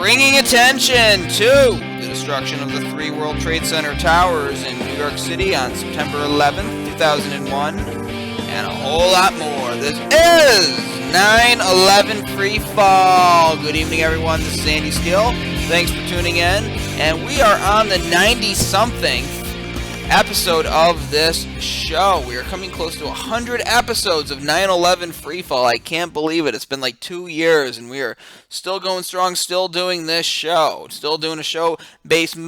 bringing attention to the destruction of the 3 World Trade Center towers in New York City on September 11th, 2001, and a whole lot more. This is 9/11 Free Fall. Good evening, everyone. This is Andy Steele. Thanks for tuning in, and we are on the 90-something episode of this show. We are coming close to 100 episodes of 9/11 Free Fall. I can't believe it. It's been like 2 years, and we are still going strong, still doing this show. Still doing a show based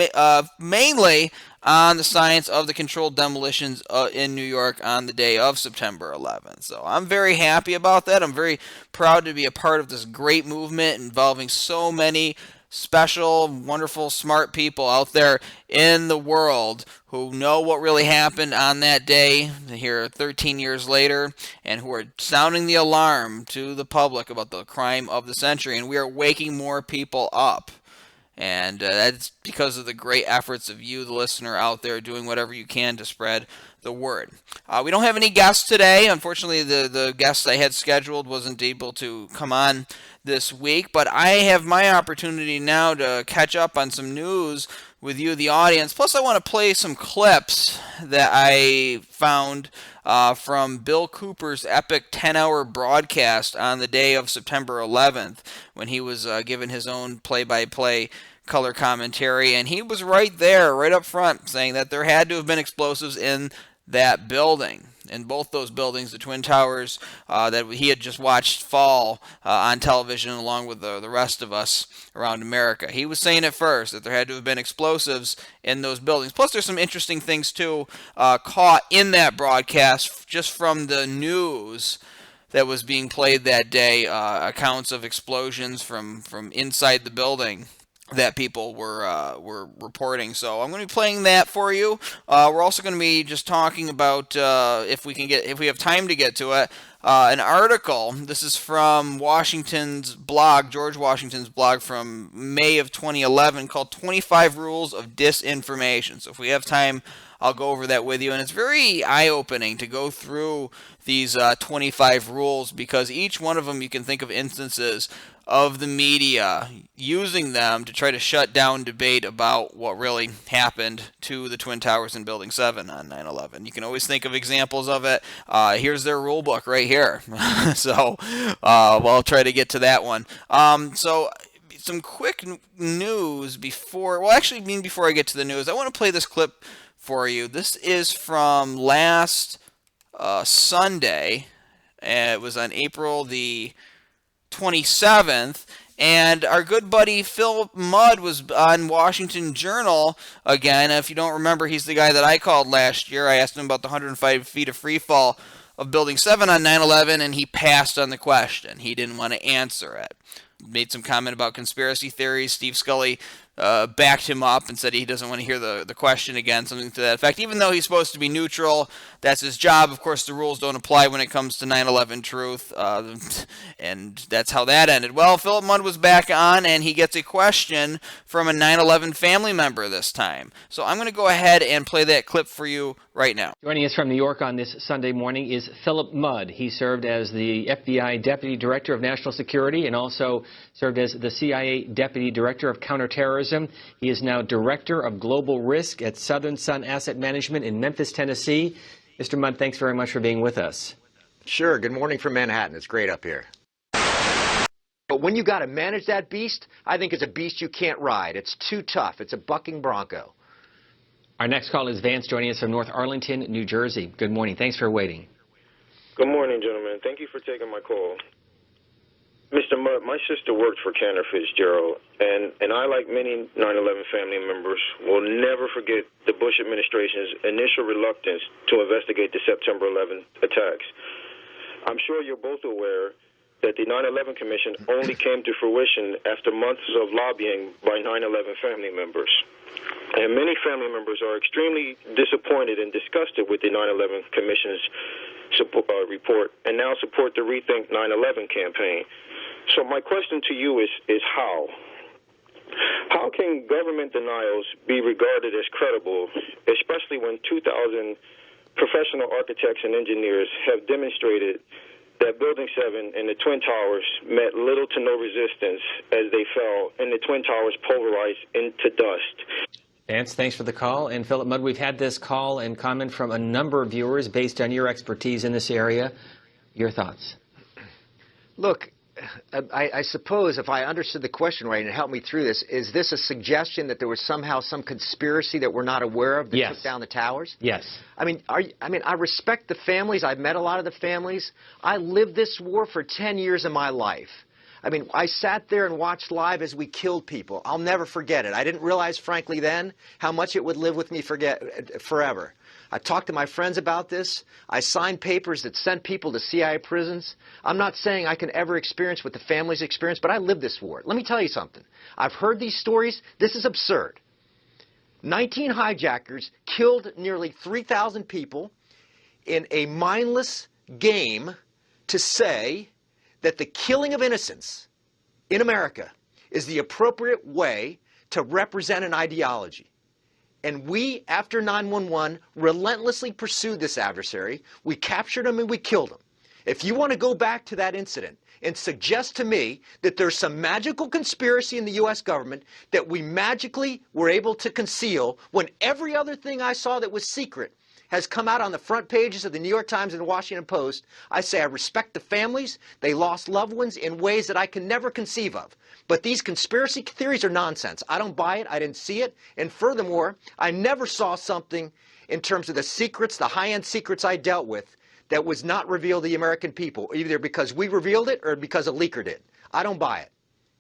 mainly on the science of the controlled demolitions in New York on the day of September 11th. So I'm very happy about that. I'm very proud to be a part of this great movement involving so many special, wonderful, smart people out there in the world who know what really happened on that day here 13 years later, and who are sounding the alarm to the public about the crime of the century. And we are waking more people up. And that's because of the great efforts of you, the listener out there, doing whatever you can to spread the word. We don't have any guests today. Unfortunately, the guest I had scheduled wasn't able to come on this week, but I have my opportunity now to catch up on some news with you, the audience. Plus, I want to play some clips that I found from Bill Cooper's epic 10-hour broadcast on the day of September 11th, when he was given his own play-by-play color commentary, and he was right there, right up front, saying that there had to have been explosives in that building. In both those buildings, the Twin Towers that he had just watched fall on television along with the rest of us around America. He was saying it first, that there had to have been explosives in those buildings. Plus, there's some interesting things, too, caught in that broadcast just from the news that was being played that day, accounts of explosions from inside the building that people were reporting. So I'm going to be playing that for you. We're also going to be just talking about, if we have time to get to it, an article. This is from Washington's blog, George Washington's blog from May of 2011, called 25 Rules of Disinformation. So if we have time, I'll go over that with you. And it's very eye-opening to go through these 25 rules, because each one of them you can think of instances of the media using them to try to shut down debate about what really happened to the Twin Towers in Building 7 on 9/11. You can always think of examples of it. Here's their rule book right here. So I'll try to get to that one. So some quick news before I get to the news, I want to play this clip for you. This is from last Sunday. It was on April the 27th, and our good buddy Phil Mudd was on Washington Journal again. If you don't remember, he's the guy that I called last year. I asked him about the 105 feet of free fall of Building 7 on 9/11, and he passed on the question. He didn't want to answer it. Made some comment about conspiracy theories. Steve Scully backed him up and said he doesn't want to hear the question again, something to that effect. Even though he's supposed to be neutral, that's his job. Of course, the rules don't apply when it comes to 9/11 truth, and that's how that ended. Well, Philip Mudd was back on, and he gets a question from a 9/11 family member this time. So I'm going to go ahead and play that clip for you right now. Joining us from New York on this Sunday morning is Philip Mudd. He served as the FBI Deputy Director of National Security and also served as the CIA Deputy Director of Counterterrorism. He is now Director of Global Risk at Southern Sun Asset Management in Memphis, Tennessee. Mr. Mudd, thanks very much for being with us. Sure. Good morning from Manhattan. It's great up here. But when you got to manage that beast, I think it's a beast you can't ride. It's too tough. It's a bucking bronco. Our next call is Vance joining us from North Arlington, New Jersey. Good morning. Thanks for waiting. Good morning, gentlemen. Thank you for taking my call. Mr. Mudd, my sister worked for Cantor Fitzgerald, and I, like many 9/11 family members, will never forget the Bush administration's initial reluctance to investigate the September 11 attacks. I'm sure you're both aware that the 9/11 Commission only came to fruition after months of lobbying by 9/11 family members. And many family members are extremely disappointed and disgusted with the 9/11 Commission's report, and now support the Rethink 9/11 campaign. So my question to you is how? How can government denials be regarded as credible, especially when 2,000 professional architects and engineers have demonstrated that that Building 7 and the Twin Towers met little to no resistance as they fell, and the Twin Towers pulverized into dust. Vance, thanks for the call. And Philip Mudd, we've had this call and comment from a number of viewers based on your expertise in this area. Your thoughts? Look, I suppose if I understood the question right and it helped me through this, is this a suggestion that there was somehow some conspiracy that we're not aware of that Yes. took down the towers? Yes. I respect the families. I've met a lot of the families. I lived this war for 10 years of my life. I sat there and watched live as we killed people. I'll never forget it. I didn't realize, frankly, then how much it would live with me forever. I talked to my friends about this. I signed papers that sent people to CIA prisons. I'm not saying I can ever experience what the families experienced, but I lived this war. Let me tell you something. I've heard these stories. This is absurd. 19 hijackers killed nearly 3,000 people in a mindless game to say that the killing of innocents in America is the appropriate way to represent an ideology. And we, after 9/11, relentlessly pursued this adversary. We captured him and we killed him. If you want to go back to that incident and suggest to me that there's some magical conspiracy in the U.S. government that we magically were able to conceal when every other thing I saw that was secret has come out on the front pages of the New York Times and the Washington Post, I say I respect the families. They lost loved ones in ways that I can never conceive of. But these conspiracy theories are nonsense. I don't buy it. I didn't see it. And furthermore, I never saw something in terms of the secrets, the high-end secrets I dealt with, that was not revealed to the American people, either because we revealed it or because a leaker did. I don't buy it.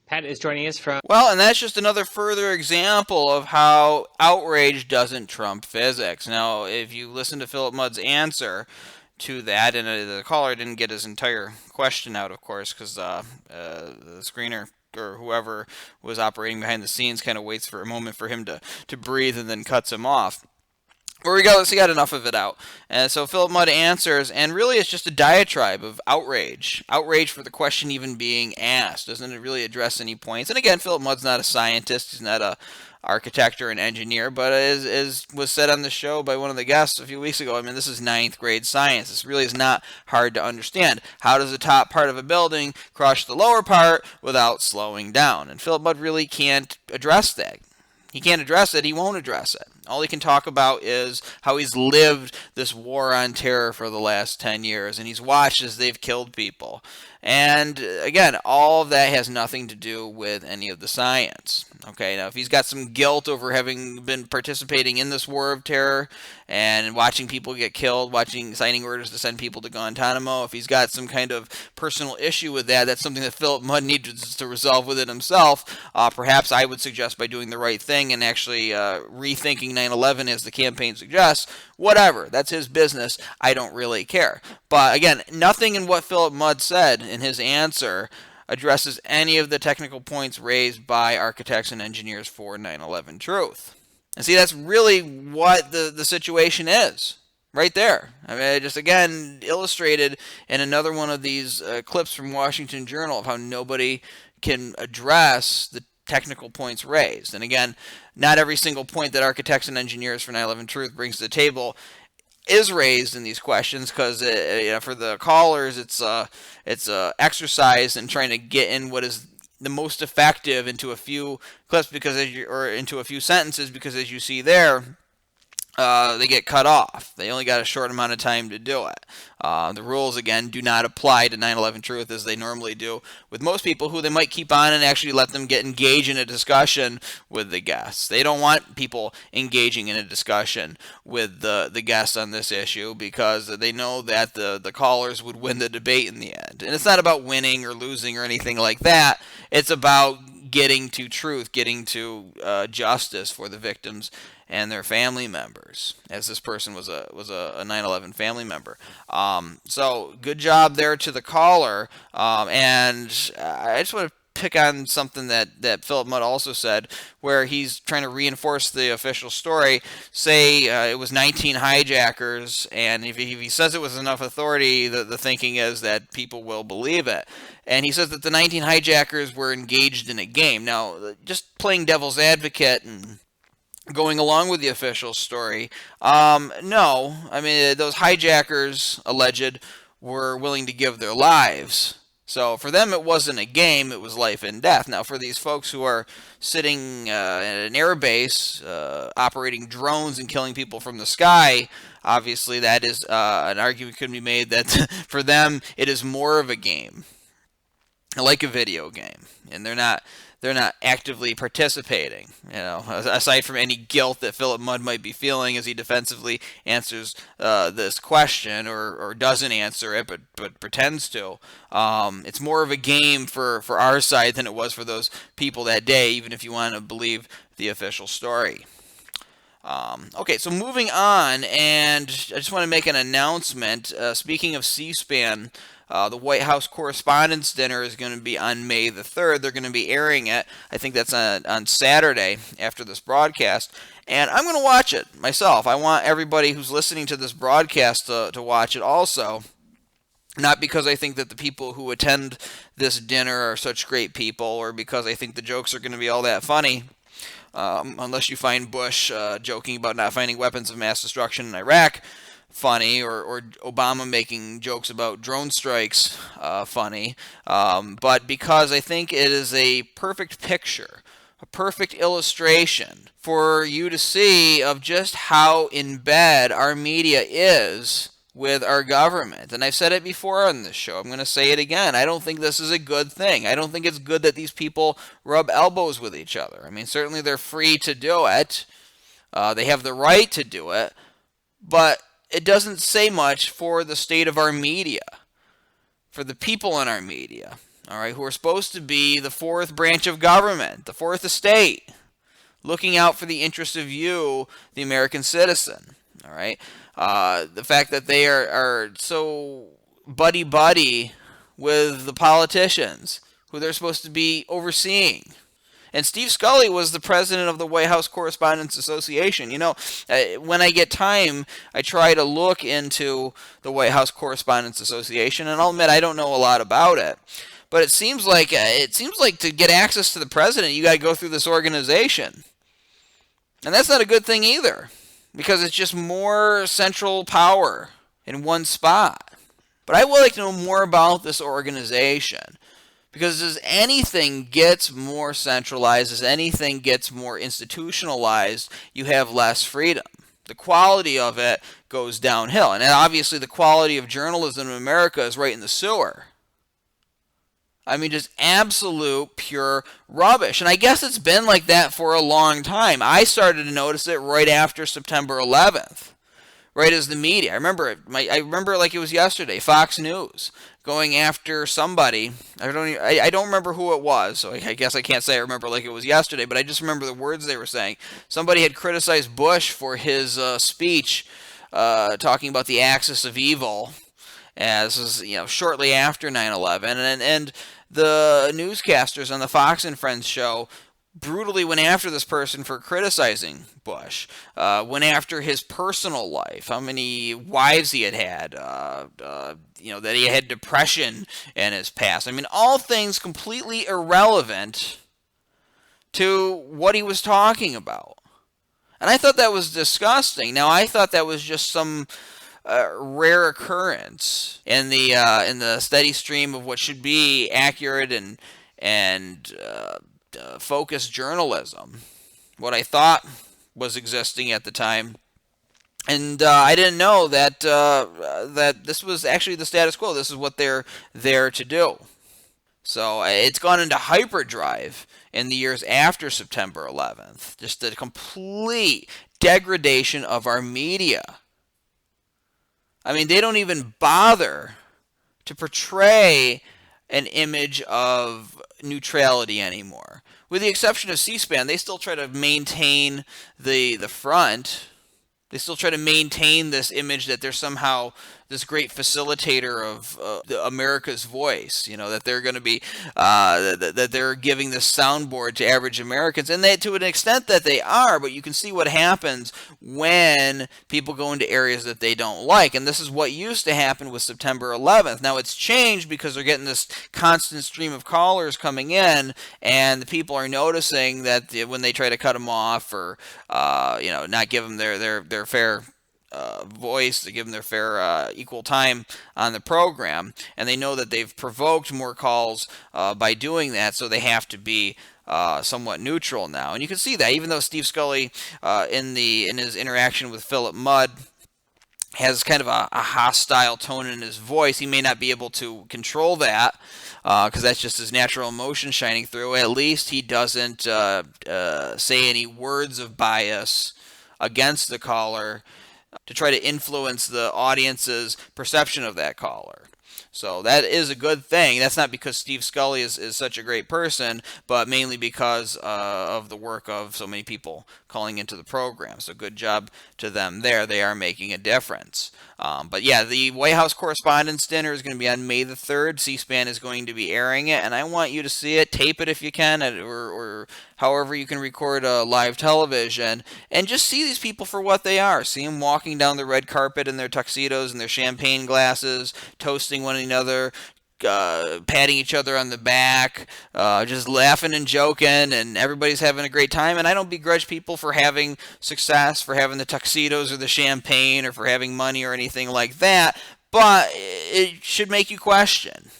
Pat is joining us from... Well, and that's just another further example of how outrage doesn't trump physics. Now, if you listen to Philip Mudd's answer to that, and the caller didn't get his entire question out, of course, because the screener or whoever was operating behind the scenes kind of waits for a moment for him to breathe and then cuts him off. Regardless, he got enough of it out. And so Philip Mudd answers, and really it's just a diatribe of outrage. Outrage for the question even being asked. Doesn't it really address any points? And again, Philip Mudd's not a scientist. He's not a architect or an engineer. But as was said on the show by one of the guests a few weeks ago, this is 9th grade science. This really is not hard to understand. How does the top part of a building crush the lower part without slowing down? And Philip Mudd really can't address that. He can't address it. He won't address it. All he can talk about is how he's lived this war on terror for the last 10 years, and he's watched as they've killed people. And again, all of that has nothing to do with any of the science. Okay, now if he's got some guilt over having been participating in this war of terror and watching people get killed, signing orders to send people to Guantanamo, if he's got some kind of personal issue with that, that's something that Philip Mudd needs to resolve within himself. Perhaps I would suggest by doing the right thing and actually rethinking 9/11 as the campaign suggests. Whatever, that's his business. I don't really care. But again, nothing in what Philip Mudd said in his answer addresses any of the technical points raised by architects and engineers for 9/11 truth. And see, that's really what the situation is. Right there. Just again illustrated in another one of these clips from Washington Journal of how nobody can address the technical points raised. And again, not every single point that architects and engineers for 9/11 truth brings to the table is raised in these questions, because for the callers it's a exercise in trying to get in what is the most effective into a few clips, or into a few sentences, because as you see there, they get cut off. They only got a short amount of time to do it. The rules, again, do not apply to 9/11 truth as they normally do with most people, who they might keep on and actually let them get engaged in a discussion with the guests. They don't want people engaging in a discussion with the guests on this issue, because they know that the callers would win the debate in the end. And it's not about winning or losing or anything like that. It's about getting to truth, getting to justice for the victims and their family members, as this person was a 9/11 family member. So good job there to the caller. And I just want to pick on something that Philip Mudd also said, where he's trying to reinforce the official story. Say it was 19 hijackers, and if he says it was enough authority, the thinking is that people will believe it. And he says that the 19 hijackers were engaged in a game. Now, just playing devil's advocate and going along with the official story, no. Those hijackers, alleged, were willing to give their lives. So for them, it wasn't a game, it was life and death. Now, for these folks who are sitting at an air base, operating drones and killing people from the sky, obviously that is an argument could be made that for them, it is more of a game, like a video game, and they're not actively participating, aside from any guilt that Philip Mudd might be feeling as he defensively answers this question or doesn't answer it but pretends to. It's more of a game for our side than it was for those people that day, even if you want to believe the official story. Okay, so moving on, and I just want to make an announcement. Speaking of C-SPAN, the White House Correspondents Dinner is going to be on May the 3rd. They're going to be airing it. I think that's on Saturday after this broadcast. And I'm going to watch it myself. I want everybody who's listening to this broadcast to watch it also. Not because I think that the people who attend this dinner are such great people or because I think the jokes are going to be all that funny. Unless you find Bush joking about not finding weapons of mass destruction in Iraq funny, or Obama making jokes about drone strikes funny, but because I think it is a perfect picture, a perfect illustration for you to see of just how in bed our media is with our government. And I've said it before on this show. I'm going to say it again. I don't think this is a good thing. I don't think it's good that these people rub elbows with each other. I mean, certainly they're free to do it. They have the right to do it. But it doesn't say much for the state of our media, for the people in our media, all right, who are supposed to be the fourth branch of government, the fourth estate, looking out for the interests of you, the American citizen, all right. The fact that they are so buddy-buddy with the politicians who they're supposed to be overseeing. And Steve Scully was the president of the White House Correspondents Association. When I get time, I try to look into the White House Correspondents Association, and I'll admit I don't know a lot about it. But it seems like to get access to the president, you got to go through this organization. And that's not a good thing either, because it's just more central power in one spot. But I would like to know more about this organization. Because as anything gets more centralized, as anything gets more institutionalized, you have less freedom. The quality of it goes downhill. And obviously the quality of journalism in America is right in the sewer. I mean, just absolute pure rubbish. And I guess it's been like that for a long time. I started to notice it right after September 11th. Right as the media. I remember it like it was yesterday. Fox News going after somebody. I don't remember who it was, so I guess I can't say I remember like it was yesterday, but I just remember the words they were saying. Somebody had criticized Bush for his speech talking about the axis of evil. As this is, shortly after 9/11, and the newscasters on the Fox and Friends show brutally went after this person for criticizing Bush, went after his personal life, how many wives he had, that he had depression in his past. I mean, all things completely irrelevant to what he was talking about. And I thought that was disgusting. Now, I thought that was just some rare occurrence in the steady stream of what should be accurate and focused journalism, what I thought was existing at the time. And I didn't know that that this was actually the status quo. This is what they're there to do. So it's gone into hyperdrive in the years after September 11th. Just the complete degradation of our media. I mean, they don't even bother to portray an image of neutrality anymore. With the exception of C-SPAN, they still try to maintain the front. They still try to maintain this image that they're somehow this great facilitator of America's voice. That they're going to be that they're giving this soundboard to average Americans, and to an extent that they are. But you can see what happens when people go into areas that they don't like, and this is what used to happen with September 11th. Now it's changed because they're getting this constant stream of callers coming in, and the people are noticing that when they try to cut them off or not give them their fair voice, to give them their fair equal time on the program, and they know that they've provoked more calls by doing that, so they have to be somewhat neutral now. And you can see that even though Steve Scully in his interaction with Philip Mudd has kind of a hostile tone in his voice, he may not be able to control that because that's just his natural emotion shining through. At least he doesn't say any words of bias against the caller to try to influence the audience's perception of that caller. So that is a good thing. That's not because Steve Scully is such a great person, but mainly because of the work of so many people calling into the program. So good job to them there. They are making a difference. But yeah, the White House Correspondents Dinner is going to be on May the 3rd. C-SPAN is going to be airing it, and I want you to see it. Tape it if you can, or however you can record live television, and just see these people for what they are. See them walking down the red carpet in their tuxedos and their champagne glasses, toasting one another, patting each other on the back, just laughing and joking, and everybody's having a great time. And I don't begrudge people for having success, for having the tuxedos or the champagne, or for having money or anything like that, but it should make you question.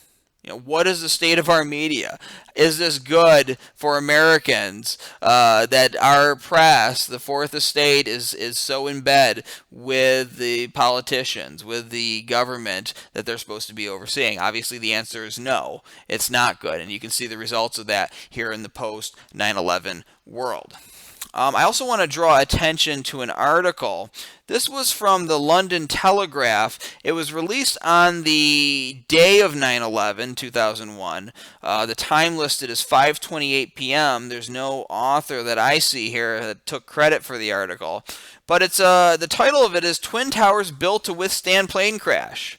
What is the state of our media? Is this good for Americans that our press, the Fourth Estate, is so in bed with the politicians, with the government that they're supposed to be overseeing? Obviously, the answer is no. It's not good, and you can see the results of that here in the post-9/11 world. I also want to draw attention to an article. This was from the London Telegraph. It was released on the day of 9/11, 2001. The time listed is 5:28 p.m. There's no author that I see here that took credit for the article. But it's the title of it is Twin Towers Built to Withstand Plane Crash.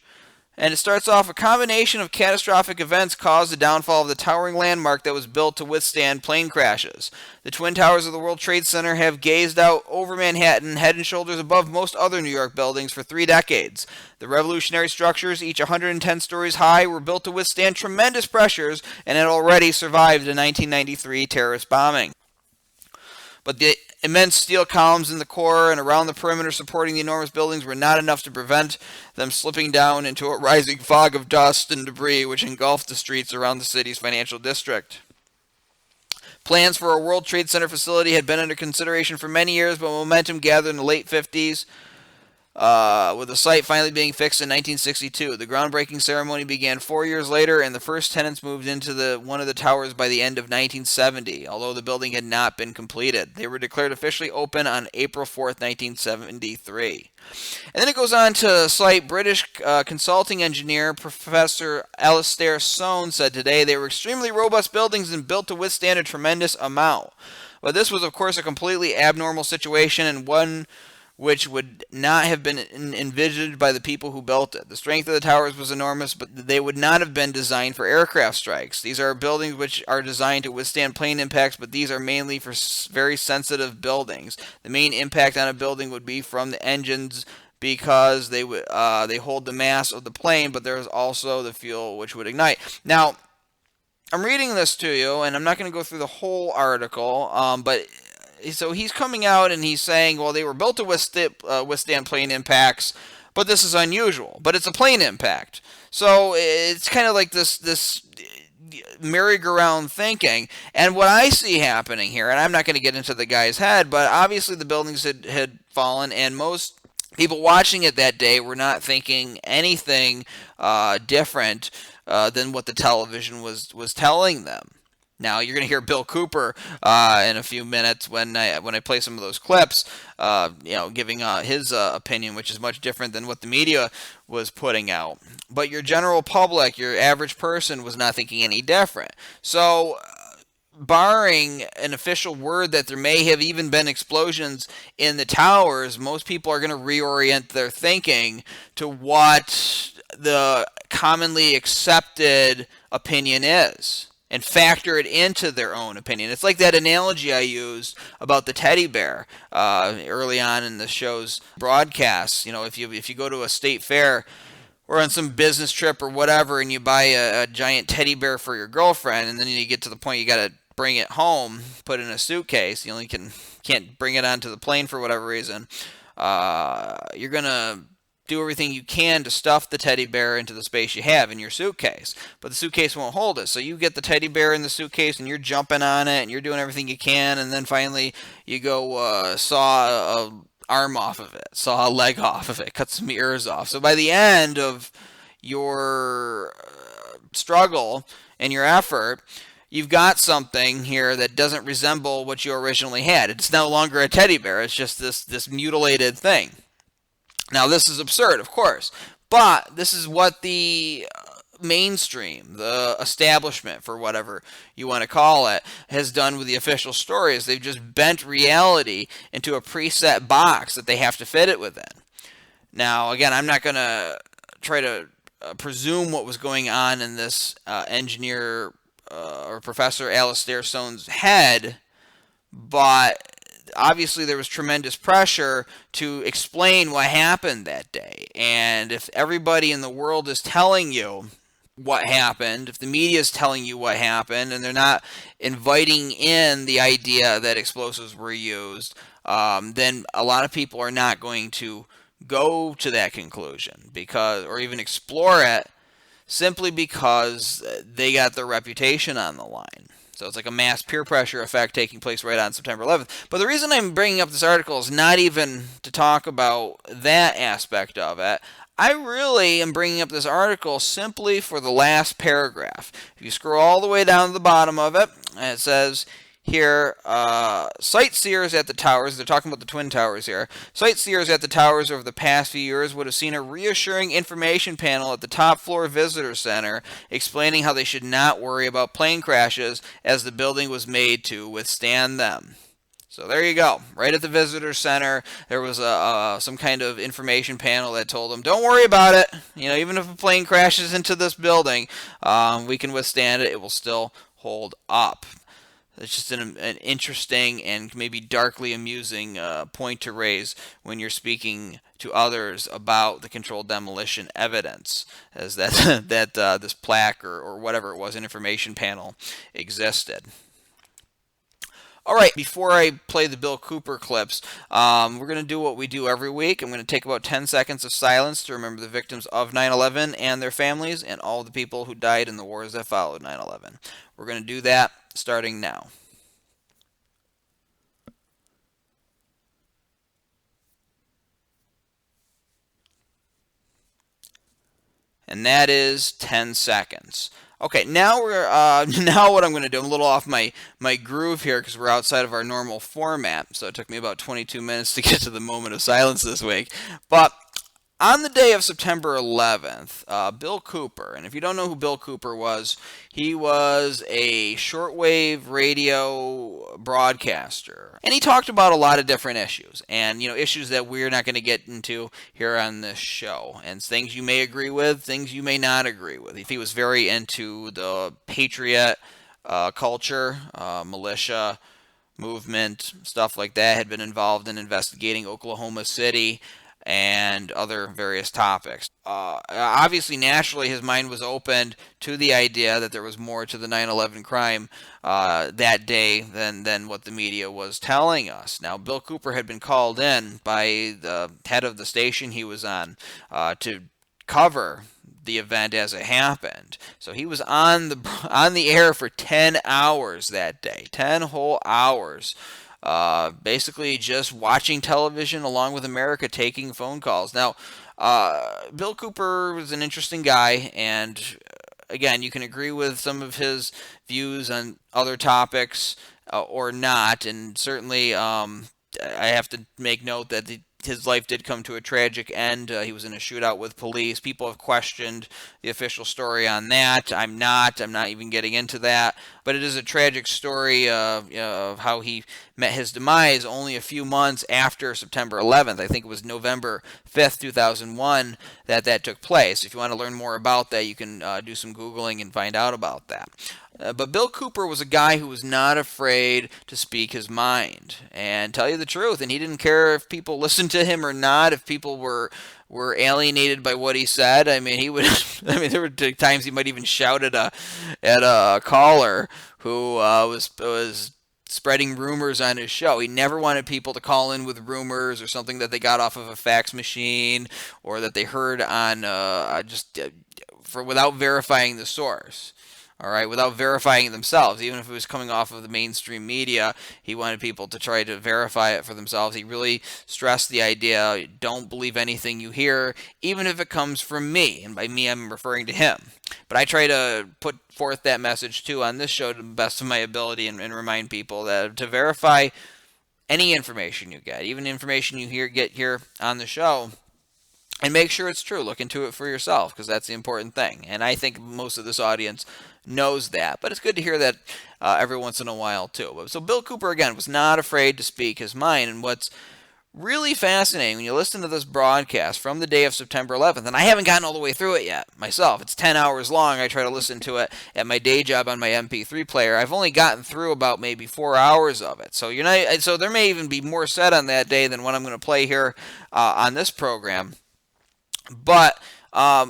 And it starts off, a combination of catastrophic events caused the downfall of the towering landmark that was built to withstand plane crashes. The Twin Towers of the World Trade Center have gazed out over Manhattan, head and shoulders above most other New York buildings for 3 decades. The revolutionary structures, each 110 stories high, were built to withstand tremendous pressures and had already survived the 1993 terrorist bombing. But the immense steel columns in the core and around the perimeter supporting the enormous buildings were not enough to prevent them slipping down into a rising fog of dust and debris which engulfed the streets around the city's financial district. Plans for a World Trade Center facility had been under consideration for many years, but momentum gathered in the late 50s. With the site finally being fixed in 1962. The groundbreaking ceremony began 4 years later, and the first tenants moved into one of the towers by the end of 1970, although the building had not been completed. They were declared officially open on April 4th, 1973. And then it goes on to cite British consulting engineer Professor Alastair Soane said today they were extremely robust buildings and built to withstand a tremendous amount. But this was, of course, a completely abnormal situation and one which would not have been envisioned by the people who built it. The strength of the towers was enormous, but they would not have been designed for aircraft strikes. These are buildings which are designed to withstand plane impacts, but these are mainly for very sensitive buildings. The main impact on a building would be from the engines because they hold the mass of the plane, but there is also the fuel which would ignite. Now, I'm reading this to you, and I'm not going to go through the whole article, but so he's coming out and he's saying, well, they were built to withstand plane impacts, but this is unusual. But it's a plane impact. So it's kind of like this merry-go-round thinking. And what I see happening here, and I'm not going to get into the guy's head, but obviously the buildings had fallen, and most people watching it that day were not thinking anything different than what the television was telling them. Now, you're going to hear Bill Cooper in a few minutes when I play some of those clips, giving his opinion, which is much different than what the media was putting out. But your general public, your average person, was not thinking any different. So, barring an official word that there may have even been explosions in the towers, most people are going to reorient their thinking to what the commonly accepted opinion is, and factor it into their own opinion. It's like that analogy I used about the teddy bear early on in the show's broadcasts. If you go to a state fair or on some business trip or whatever, and you buy a giant teddy bear for your girlfriend, and then you get to the point you got to bring it home, put it in a suitcase. You only can't bring it onto the plane for whatever reason. you're going to do everything you can to stuff the teddy bear into the space you have in your suitcase. But the suitcase won't hold it. So you get the teddy bear in the suitcase and you're jumping on it and you're doing everything you can. And then finally you go saw a arm off of it, saw a leg off of it, cut some ears off. So by the end of your struggle and your effort, you've got something here that doesn't resemble what you originally had. It's no longer a teddy bear. It's just this mutilated thing. Now, this is absurd, of course, but this is what the mainstream, the establishment, for whatever you want to call it, has done with the official stories. They've just bent reality into a preset box that they have to fit it within. Now, again, I'm not going to try to presume what was going on in this engineer or Professor Alastair Stone's head, but obviously there was tremendous pressure to explain what happened that day. And if everybody in the world is telling you what happened, if the media is telling you what happened, and they're not inviting in the idea that explosives were used, then a lot of people are not going to go to that conclusion or even explore it, simply because they got their reputation on the line. So it's like a mass peer pressure effect taking place right on September 11th. But the reason I'm bringing up this article is not even to talk about that aspect of it. I really am bringing up this article simply for the last paragraph. If you scroll all the way down to the bottom of it, it says here, sightseers at the towers, they're talking about the Twin Towers here, sightseers at the towers over the past few years would have seen a reassuring information panel at the top floor visitor center explaining how they should not worry about plane crashes as the building was made to withstand them. So there you go. Right at the visitor center, there was some kind of information panel that told them, don't worry about it. You know, even if a plane crashes into this building, we can withstand it. It will still hold up. It's just an interesting and maybe darkly amusing point to raise when you're speaking to others about the controlled demolition evidence, as that this plaque or whatever it was, an information panel, existed. All right, before I play the Bill Cooper clips, we're going to do what we do every week. I'm going to take about 10 seconds of silence to remember the victims of 9/11 and their families and all the people who died in the wars that followed 9/11. We're going to do that starting now. And that is 10 seconds. Okay, now we're now what I'm going to do, I'm a little off my groove here because we're outside of our normal format, so it took me about 22 minutes to get to the moment of silence this week. But on the day of September 11th, Bill Cooper, and if you don't know who Bill Cooper was, he was a shortwave radio broadcaster. And he talked about a lot of different issues, and issues that we're not going to get into here on this show. And things you may agree with, things you may not agree with. He was very into the patriot culture, militia movement, stuff like that. Had been involved in investigating Oklahoma City and other various topics. Obviously, naturally, his mind was opened to the idea that there was more to the 9/11 crime that day than what the media was telling us. Now, Bill Cooper had been called in by the head of the station he was on to cover the event as it happened. So he was on the air for 10 hours that day, 10 whole hours. Basically just watching television along with America, taking phone calls. Now, Bill Cooper was an interesting guy, and again, you can agree with some of his views on other topics or not, and certainly I have to make note that his life did come to a tragic end. He was in a shootout with police. People have questioned the official story on that. I'm not even getting into that. But it is a tragic story of how he met his demise only a few months after September 11th. I think it was November 5th, 2001 that took place. If you want to learn more about that, you can do some Googling and find out about that. But Bill Cooper was a guy who was not afraid to speak his mind and tell you the truth. And he didn't care if people listened to him or not, if people were alienated by what he said. I mean, there were times he might even shout at a caller who was spreading rumors on his show. He never wanted people to call in with rumors or something that they got off of a fax machine or that they heard on without verifying the source. All right, without verifying it themselves, even if it was coming off of the mainstream media, he wanted people to try to verify it for themselves. He really stressed the idea, don't believe anything you hear, even if it comes from me. And by me, I'm referring to him. But I try to put forth that message, too, on this show to the best of my ability and remind people that to verify any information you get, even information you get here on the show, and make sure it's true. Look into it for yourself, because that's the important thing. And I think most of this audience knows that. But it's good to hear that every once in a while, too. So Bill Cooper, again, was not afraid to speak his mind. And what's really fascinating when you listen to this broadcast from the day of September 11th, and I haven't gotten all the way through it yet myself. It's 10 hours long. I try to listen to it at my day job on my MP3 player. I've only gotten through about maybe 4 hours of it. So so there may even be more said on that day than what I'm going to play here on this program. But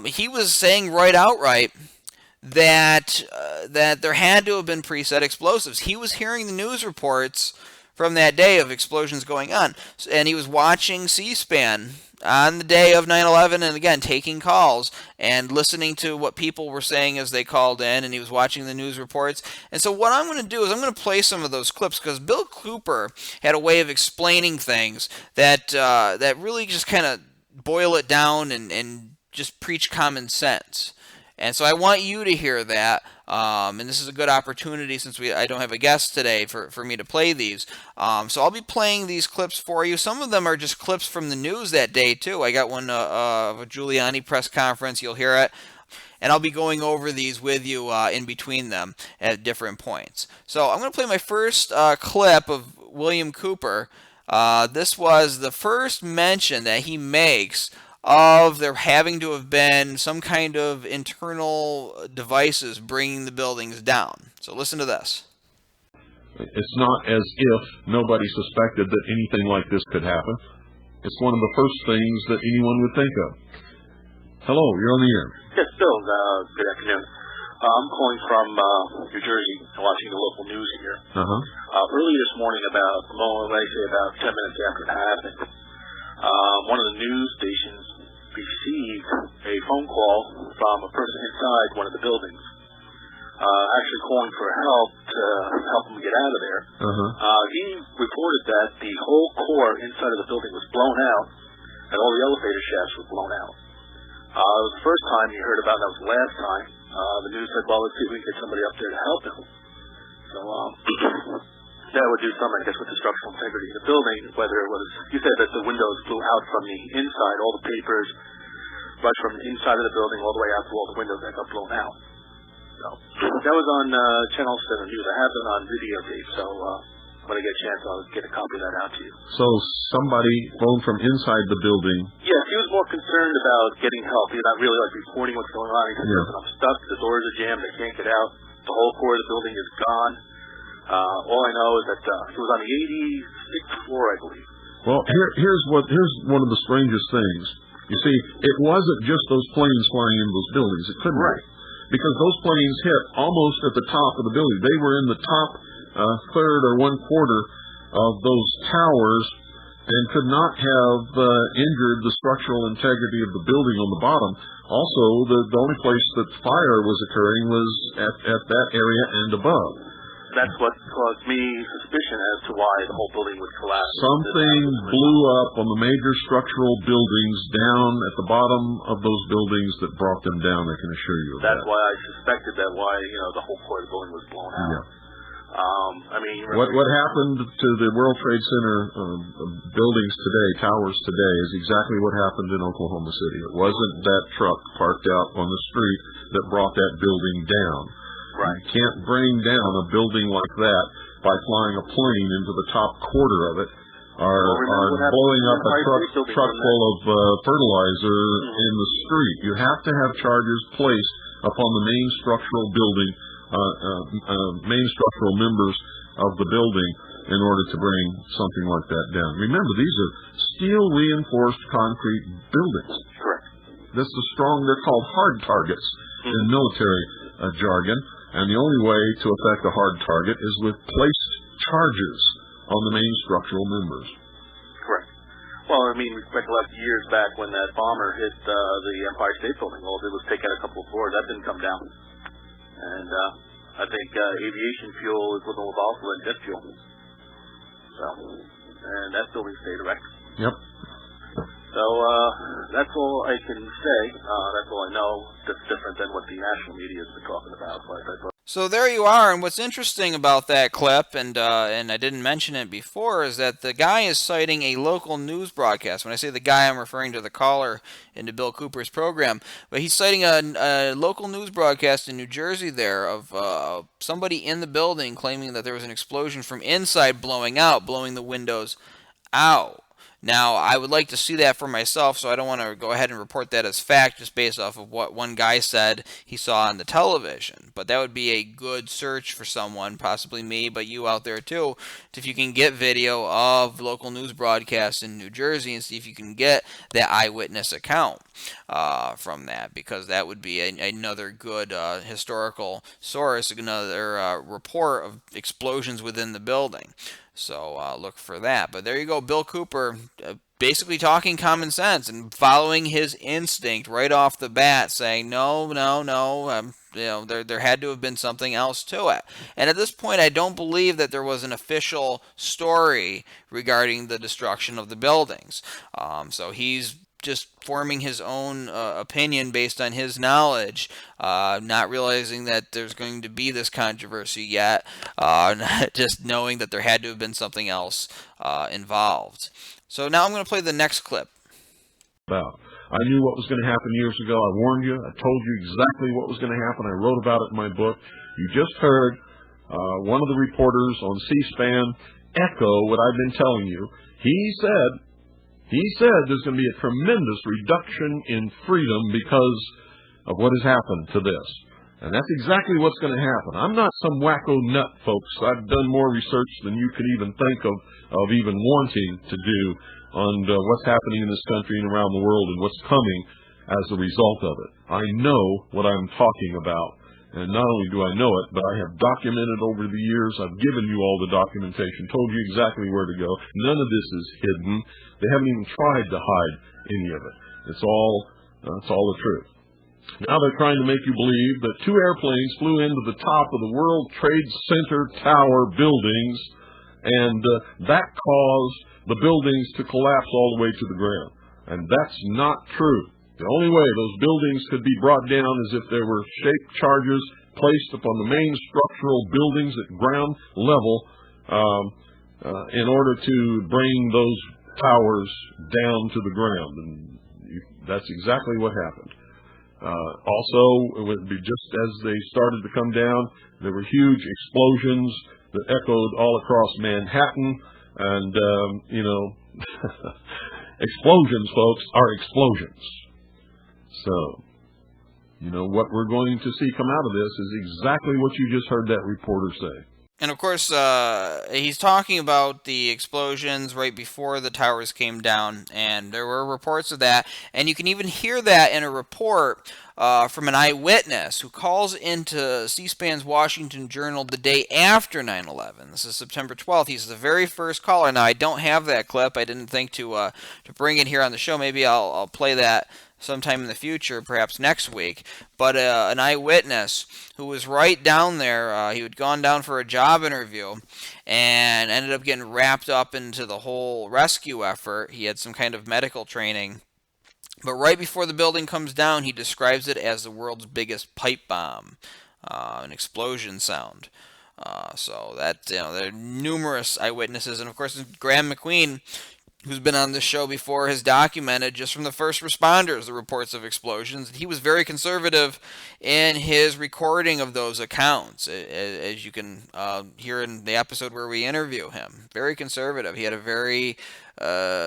he was saying right outright that there had to have been preset explosives. He was hearing the news reports from that day of explosions going on, and he was watching C-SPAN on the day of 9/11, and again taking calls and listening to what people were saying as they called in, and he was watching the news reports. And so what I'm going to do is I'm going to play some of those clips, because Bill Cooper had a way of explaining things that really just kind of boil it down and just preach common sense. And so I want you to hear that, and this is a good opportunity since I don't have a guest today for me to play these. So I'll be playing these clips for you. Some of them are just clips from the news that day, too. I got one of a Giuliani press conference. You'll hear it. And I'll be going over these with you in between them at different points. So I'm going to play my first clip of William Cooper. This was the first mention that he makes of there having to have been some kind of internal devices bringing the buildings down. So listen to this. It's not as if nobody suspected that anything like this could happen. It's one of the first things that anyone would think of. Hello, you're on the air. Yes, Bill. Good afternoon. I'm calling from New Jersey, watching the local news here. Early this morning, about 10 minutes after it happened, one of the news stations received a phone call from a person inside one of the buildings, actually calling for help to help him get out of there. He reported that the whole core inside of the building was blown out, and all the elevator shafts were blown out. It was the first time he heard about it. That was the last time. The news said, well, let's see if we can get somebody up there to help him. So that would do something, I guess, with the structural integrity of the building, whether it was, you said that the windows blew out from the inside, all the papers rushed from the inside of the building all the way out to all the windows that got blown out. So that was on Channel 7 News. I have it on videotape, so when I get a chance, I'll get a copy of that out to you. So somebody phoned from inside the building? Yes, he was more concerned about getting help. He's not really like reporting what's going on. He said, listen, I'm stuck, the doors are jammed, I can't get out, the whole core of the building is gone. All I know is that he was on the 86th floor, I believe. Well, here's one of the strangest things. You see, it wasn't just those planes flying into those buildings. It couldn't be. Because those planes hit almost at the top of the building. They were in the top third or 1/4 of those towers and could not have injured the structural integrity of the building on the bottom. Also, the only place that fire was occurring was at that area and above. That's what caused me suspicion as to why the whole building would collapse. Something blew up on the major structural buildings down at the bottom of those buildings that brought them down, I can assure you of that. That's why I suspected that the whole core of the building was blown out. Yeah. What happened to the World Trade Center buildings today, towers today, is exactly what happened in Oklahoma City. It wasn't that truck parked out on the street that brought that building down. Right. You can't bring down a building like that by flying a plane into the top quarter of it or blowing up a truck full of fertilizer in the street. You have to have charges placed upon the main structural building, main structural members of the building in order to bring something like that down. Remember, these are steel reinforced concrete buildings. Correct. They're called hard targets in military jargon. And the only way to affect a hard target is with placed charges on the main structural members. Correct. Well, I mean, recollect years back when that bomber hit the Empire State Building. All it did was take out a couple of floors. That didn't come down. And I think aviation fuel is a little more volatile than jet fuel. So, and that building stayed erect. Yep. So that's all I can say. That's all I know. That's different than what the national media has been talking about. So there you are, and what's interesting about that clip, and I didn't mention it before, is that the guy is citing a local news broadcast. When I say the guy, I'm referring to the caller into Bill Cooper's program. But he's citing a local news broadcast in New Jersey there of somebody in the building claiming that there was an explosion from inside blowing the windows out. Now, I would like to see that for myself, so I don't want to go ahead and report that as fact just based off of what one guy said he saw on the television. But that would be a good search for someone, possibly me, but you out there too, if you can get video of local news broadcasts in New Jersey and see if you can get that eyewitness account from that, because that would be another good historical source, another report of explosions within the building. So look for that. But there you go, Bill Cooper basically talking common sense and following his instinct right off the bat, saying no, there had to have been something else to it. And at this point, I don't believe that there was an official story regarding the destruction of the buildings. So he's just forming his own opinion based on his knowledge, not realizing that there's going to be this controversy yet, just knowing that there had to have been something else involved. So now I'm going to play the next clip. I knew what was going to happen years ago. I warned you. I told you exactly what was going to happen. I wrote about it in my book. You just heard one of the reporters on C-SPAN echo what I've been telling you. He said there's going to be a tremendous reduction in freedom because of what has happened to this. And that's exactly what's going to happen. I'm not some wacko nut, folks. I've done more research than you could even think of even wanting to do on what's happening in this country and around the world and what's coming as a result of it. I know what I'm talking about. And not only do I know it, but I have documented over the years. I've given you all the documentation, told you exactly where to go. None of this is hidden. They haven't even tried to hide any of it. It's all the truth. Now they're trying to make you believe that 2 airplanes flew into the top of the World Trade Center tower buildings, and that caused the buildings to collapse all the way to the ground. And that's not true. The only way those buildings could be brought down is if there were shaped charges placed upon the main structural buildings at ground level in order to bring those towers down to the ground. And that's exactly what happened. Also, it would be just as they started to come down, there were huge explosions that echoed all across Manhattan. And, explosions, folks, are explosions. So, what we're going to see come out of this is exactly what you just heard that reporter say. And of course, he's talking about the explosions right before the towers came down, and there were reports of that. And you can even hear that in a report from an eyewitness who calls into C-SPAN's Washington Journal the day after 9/11. This is September 12th. He's the very first caller. Now, I don't have that clip. I didn't think to bring it here on the show. Maybe I'll play that sometime in the future, perhaps next week. But an eyewitness who was right down there, he had gone down for a job interview and ended up getting wrapped up into the whole rescue effort. He had some kind of medical training. But right before the building comes down, he describes it as the world's biggest pipe bomb, an explosion sound. So that, there are numerous eyewitnesses. And of course, Graham McQueen, who's been on this show before, has documented just from the first responders the reports of explosions. And he was very conservative in his recording of those accounts, as you can hear in the episode where we interview him. Very conservative. He had a very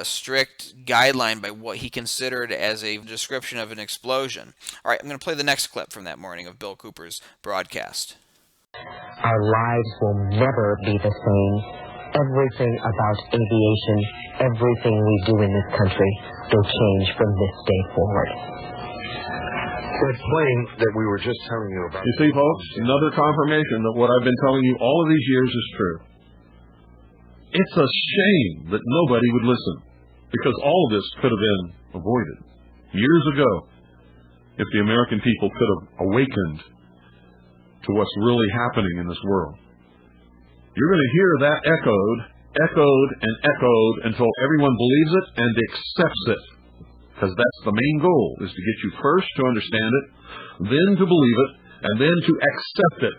strict guideline by what he considered as a description of an explosion. All right, I'm going to play the next clip from that morning of Bill Cooper's broadcast. Our lives will never be the same. Everything about aviation, everything we do in this country will change from this day forward. That plane that we were just telling you about. You see, folks, another confirmation that what I've been telling you all of these years is true. It's a shame that nobody would listen, because all of this could have been avoided years ago if the American people could have awakened to what's really happening in this world. You're going to hear that echoed and echoed until everyone believes it and accepts it, because that's the main goal, is to get you first to understand it, then to believe it, and then to accept it.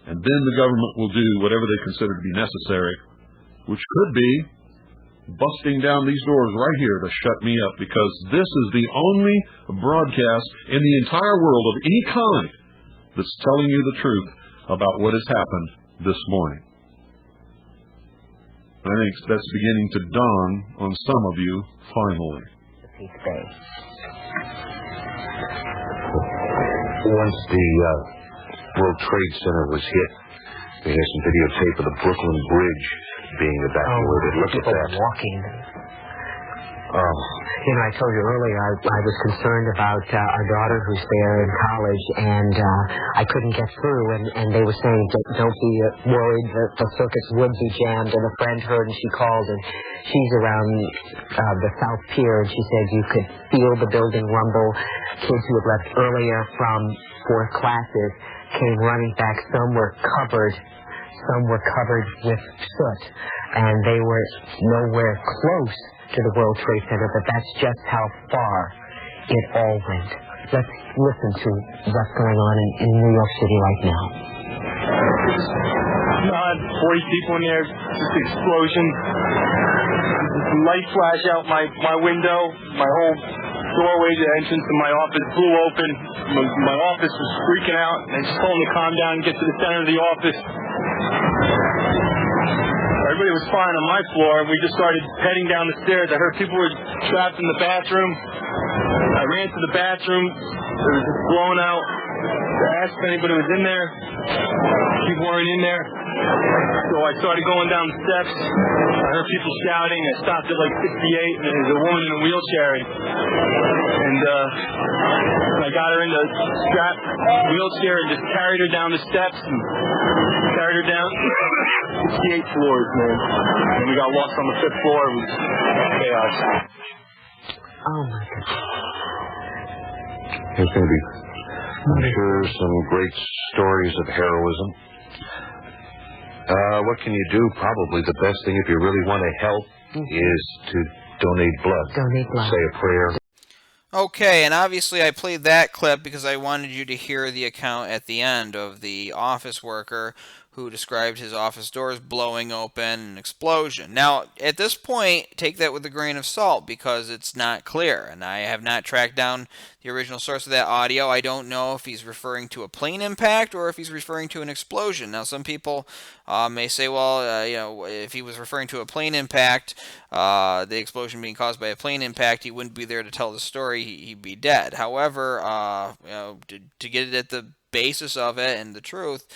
And then the government will do whatever they consider to be necessary, which could be busting down these doors right here to shut me up, because this is the only broadcast in the entire world of any kind that's telling you the truth about what has happened this morning. I think that's beginning to dawn on some of you, finally. Once the World Trade Center was hit, they had some videotape of the Brooklyn Bridge being evacuated. Look at that. Walking. You know, I told you earlier I was concerned about our daughter who's there in college, and I couldn't get through, and they were saying, don't be worried, the circuits would be jammed, and a friend heard, and she called, and she's around the South Pier, and she said you could feel the building rumble. Kids who had left earlier for classes came running back. Some were covered with soot, and they were nowhere close to the World Trade Center, but that's just how far it all went. Let's listen to what's going on in New York City right now. 40 people in there, just explosion. Light flash out my window, my whole doorway, the entrance to my office blew open. My office was freaking out. I just told them to calm down and get to the center of the office. Everybody was fine on my floor, and we just started heading down the stairs. I heard people were trapped in the bathroom. I ran to the bathroom. It was just blown out. I asked if anybody was in there. People weren't in there. So I started going down the steps. I heard people shouting. I stopped at like 68, and there was a woman in a wheelchair. And I got her in the strap wheelchair and just carried her down the steps and carried her down 68 floors, man. And we got lost on the 5th floor. It was chaos. Oh, my God. There's going to be, I'm sure, some great stories of heroism. What can you do? Probably the best thing, if you really want to help, is to donate blood. Donate blood. Say a prayer. Okay, and obviously I played that clip because I wanted you to hear the account at the end of the office worker who described his office doors blowing open, an explosion. Now, at this point, take that with a grain of salt because it's not clear, and I have not tracked down the original source of that audio. I don't know if he's referring to a plane impact or if he's referring to an explosion. Now, some people may say, well, you know, if he was referring to a plane impact, the explosion being caused by a plane impact, he wouldn't be there to tell the story. He'd be dead. However, you know, to get it at the basis of it and the truth,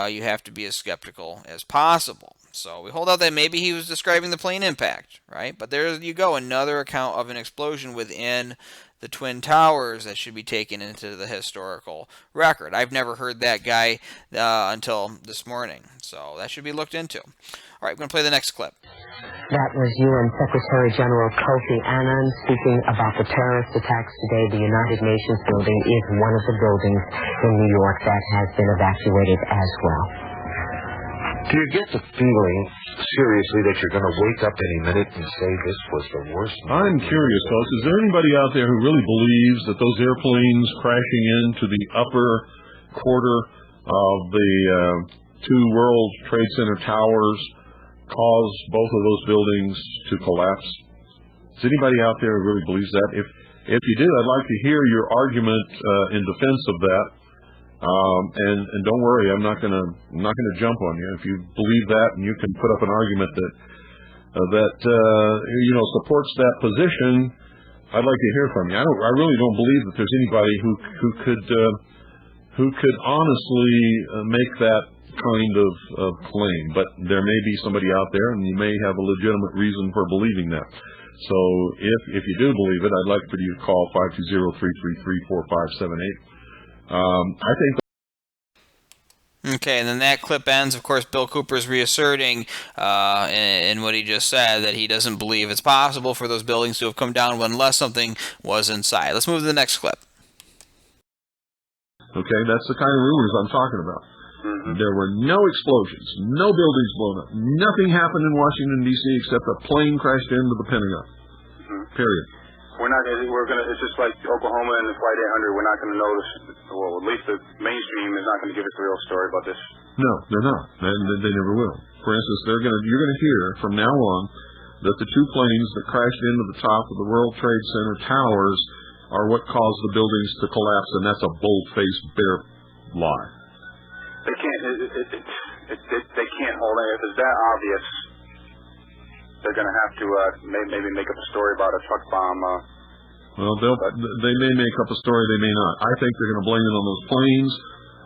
you have to be as skeptical as possible. So we hold out that maybe he was describing the plane impact, right? But there you go, another account of an explosion within the Twin Towers that should be taken into the historical record. I've never heard that guy until this morning, so that should be looked into. All right, we're going to play the next clip. That was UN Secretary General Kofi Annan speaking about the terrorist attacks today. The United Nations building is one of the buildings in New York that has been evacuated as well. Do you get the feeling, seriously, that you're going to wake up any minute and say this was the worst? I'm curious, folks. Is there anybody out there who really believes that those airplanes crashing into the upper quarter of the two World Trade Center towers caused both of those buildings to collapse? Is anybody out there who really believes that? If you do, I'd like to hear your argument in defense of that. And don't worry, I'm not going to jump on you. If you believe that and you can put up an argument that you know, supports that position, I'd like to hear from you. I really don't believe that there's anybody who could honestly make that kind of claim, but there may be somebody out there, and you may have a legitimate reason for believing that. So if you do believe it, I'd like for you to call 520-333-4578. I think. Okay, and then that clip ends. Of course, Bill Cooper's reasserting in what he just said that he doesn't believe it's possible for those buildings to have come down unless something was inside. Let's move to the next clip. Okay, that's the kind of rumors I'm talking about. There were no explosions, no buildings blown up. Nothing happened in Washington, D.C. except a plane crashed into the Pentagon. Period. It's just like Oklahoma and the Flight 800. We're not going to notice, well, at least the mainstream is not going to give us the real story about this. No, they're not. And they never will. For instance, you're going to hear from now on that the two planes that crashed into the top of the World Trade Center towers are what caused the buildings to collapse, and that's a bold-faced, bare lie. They can't hold it. If it's that obvious, they're going to have to maybe make up a story about a truck bomb. Well, they may make up a story, they may not. I think they're going to blame it on those planes,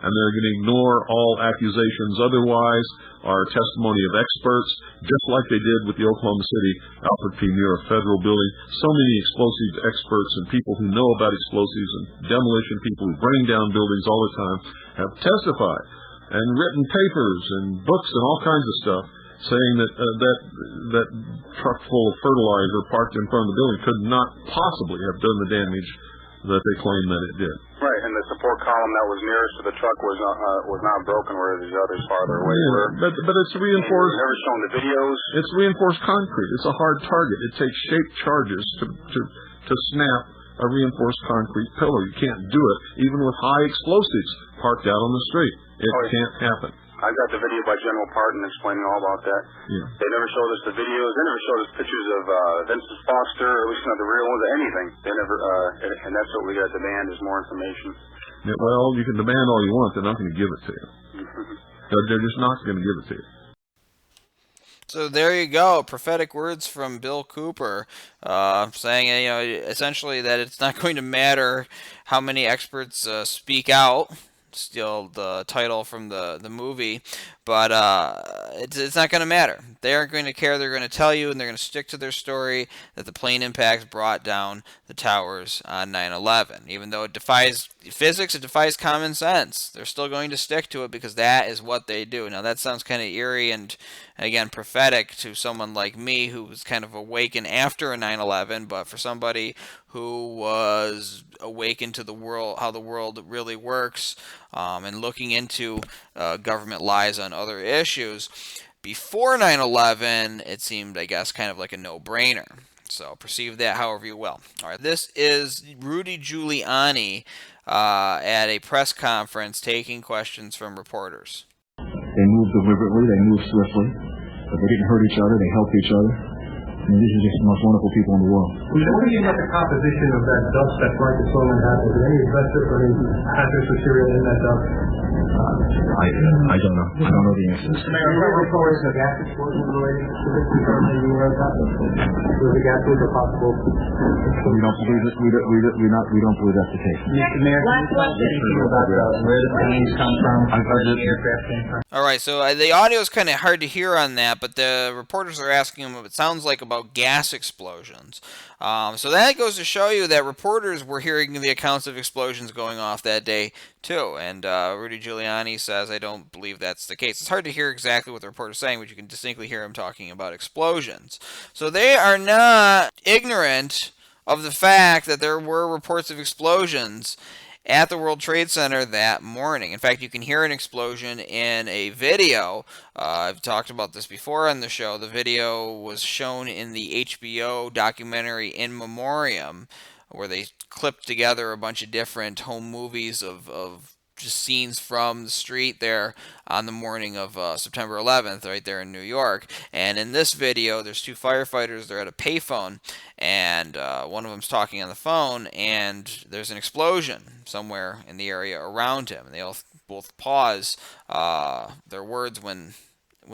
and they're going to ignore all accusations otherwise, or testimony of experts, just like they did with the Oklahoma City Alfred P. Muir Federal Building. So many explosive experts and people who know about explosives and demolition, people who bring down buildings all the time, have testified and written papers and books and all kinds of stuff saying that that truck full of fertilizer parked in front of the building could not possibly have done the damage that they claim that it did. Right, and the support column that was nearest to the truck was not broken, whereas the others farther away were. But it's reinforced. Never shown the videos. It's reinforced concrete. It's a hard target. It takes shaped charges to snap a reinforced concrete pillar. You can't do it even with high explosives parked out on the street. It can't happen. I got the video by General Parton explaining all about that. Yeah. They never showed us the videos. They never showed us pictures of Vincent Foster, or at least not the real ones, or anything. They never, and that's what we got to demand is more information. Yeah, well, you can demand all you want. They're not going to give it to you. They're just not going to give it to you. So there you go, prophetic words from Bill Cooper, saying, essentially that it's not going to matter how many experts speak out. Steal the title from the movie, but it's not going to matter. They aren't going to care. They're going to tell you, and they're going to stick to their story that the plane impacts brought down the towers on 9/11. Even though it defies physics, it defies common sense. They're still going to stick to it because that is what they do. Now that sounds kind of eerie and again prophetic to someone like me who was kind of awakened after 9/11, but for somebody who was awakened to the world, how the world really works, and looking into government lies on other issues, before 9/11, it seemed, I guess, kind of like a no-brainer. So perceive that however you will. All right, this is Rudy Giuliani at a press conference taking questions from reporters. They moved deliberately, they moved swiftly, but they didn't hurt each other, they helped each other. I mean, these are just the most wonderful people in the world. What do you about the composition of that dust that Frank Sloman had? Was there any asbestos or any hazardous material in that dust? I don't know. I don't know the answer. Mr. Mayor, there were reports of gas explosion related to this concern that you were about. Was the gas leak possible? We don't believe it. We don't believe that's the case. Mr. Mayor, can you tell us anything about where the planes come from, where the aircraft came from? All right, so the audio is kind of hard to hear on that, but the reporters are asking him, it sounds like about gas explosions. So that goes to show you that reporters were hearing the accounts of explosions going off that day too. And Rudy Giuliani says, I don't believe that's the case. It's hard to hear exactly what the reporter's saying, but you can distinctly hear him talking about explosions. So they are not ignorant of the fact that there were reports of explosions at the World Trade Center that morning. In fact, you can hear an explosion in a video. I've talked about this before on the show. The video was shown in the HBO documentary In Memoriam, where they clipped together a bunch of different home movies of just scenes from the street there on the morning of September 11th, right there in New York. And in this video, there's two firefighters. They're at a payphone, and one of them's talking on the phone, and there's an explosion somewhere in the area around him. And they both pause their words when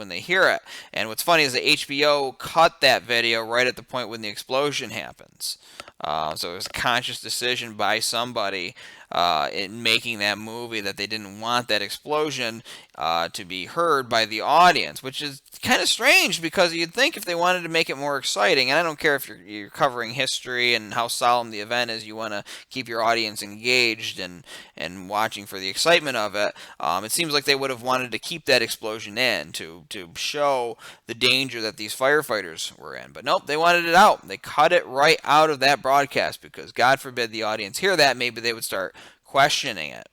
they hear it. And what's funny is that HBO cut that video right at the point when the explosion happens. So it was a conscious decision by somebody in making that movie that they didn't want that explosion to be heard by the audience, which is kind of strange because you'd think if they wanted to make it more exciting, and I don't care if you're covering history and how solemn the event is, you want to keep your audience engaged and watching for the excitement of it. It seems like they would have wanted to keep that explosion in to show the danger that these firefighters were in. But nope, they wanted it out. They cut it right out of that broadcast because God forbid the audience hear that. Maybe they would start questioning it.